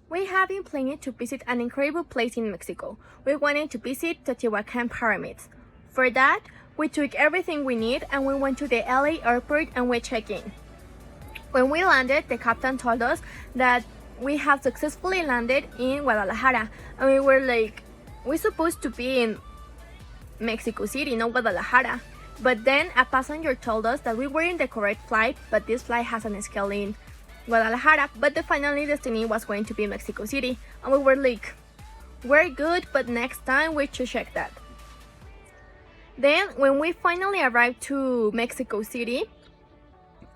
We have been planning to visit an incredible place in Mexico. We wanted to visit Teotihuacan pyramids. For that, we took everything we need and we went to the LA airport and we checked in. When we landed, the captain told us that we have successfully landed in Guadalajara, and we were like, we're supposed to be in Mexico City, not Guadalajara. But then a passenger told us that we were in the correct flight, but this flight has an scale in Guadalajara, but the final destination was going to be Mexico City, and we were like, we're good, but next time we should check that. Then when we finally arrived to Mexico City,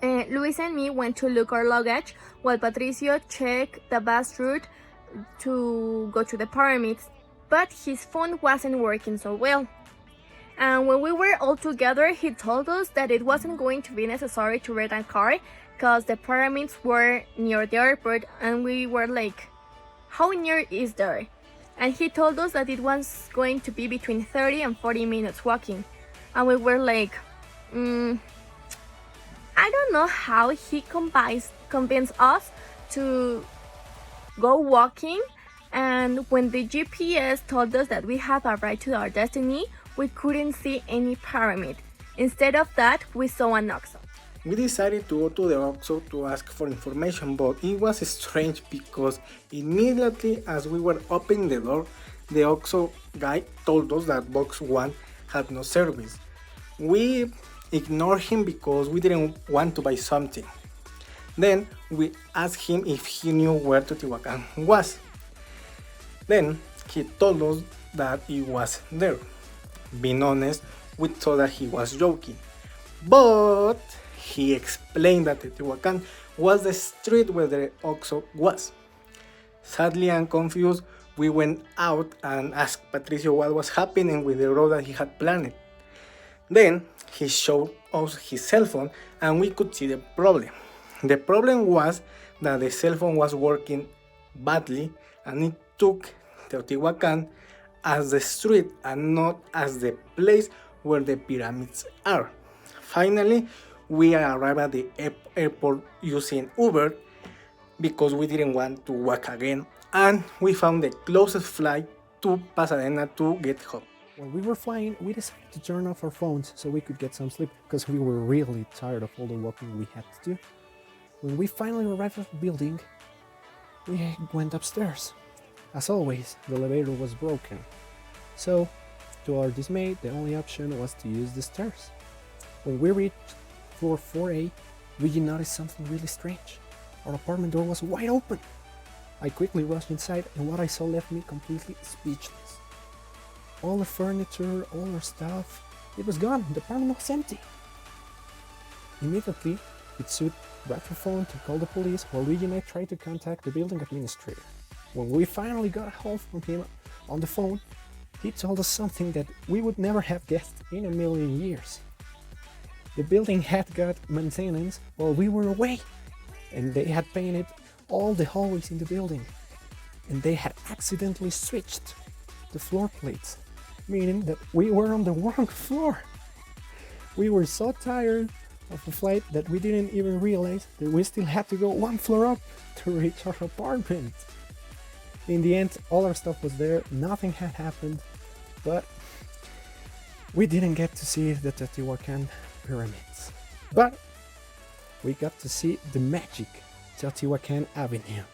Luis and me went to look our luggage while Patricio checked the bus route to go to the pyramids, but his phone wasn't working so well. And when we were all together, he told us that it wasn't going to be necessary to rent a car because the pyramids were near the airport, and we were like, how near is there? And he told us that it was going to be between 30 and 40 minutes walking. And we were like, I don't know how he convinced us to go walking, and when the GPS told us that we have arrived to our destiny, we couldn't see any pyramid. Instead of that, we saw an oxo. We decided to go to the Oxxo to ask for information, but it was strange because immediately as we were opening the door, the Oxxo guy told us that box 1 had no service. We ignored him because we didn't want to buy something. Then we asked him if he knew where Teotihuacan was. Then he told us that it was there. Being honest, we thought that he was joking, but he explained that Teotihuacan was the street where the Oxxo was. Sadly and confused, we went out and asked Patricio what was happening with the road that he had planned. Then he showed us his cell phone and we could see the problem. The problem was that the cell phone was working badly and it took Teotihuacan as the street and not as the place where the pyramids are. Finally, we arrived at the airport using Uber because we didn't want to walk again, and we found the closest flight to Pasadena to get home. While we were flying, we decided to turn off our phones so we could get some sleep because we were really tired of all the walking we had to do. When we finally arrived at the building, we went upstairs. As always, the elevator was broken. So, to our dismay, the only option was to use the stairs. When we reached floor 4A, we noticed something really strange. Our apartment door was wide open. I quickly rushed inside and what I saw left me completely speechless. All the furniture, all our stuff, it was gone. The apartment was empty. Immediately, Itzú grabbed her phone to call the police while Luigi and I tried to contact the building administrator. When we finally got a hold from him on the phone, he told us something that we would never have guessed in a million years. The building had got maintenance while we were away, and they had painted all the hallways in the building, and they had accidentally switched the floor plates, meaning that we were on the wrong floor. We were so tired of the flight that we didn't even realize that we still had to go one floor up to reach our apartment. In the end, all our stuff was there, nothing had happened, but we didn't get to see the Teotihuacan pyramids. But we got to see the magic Teotihuacan Avenue.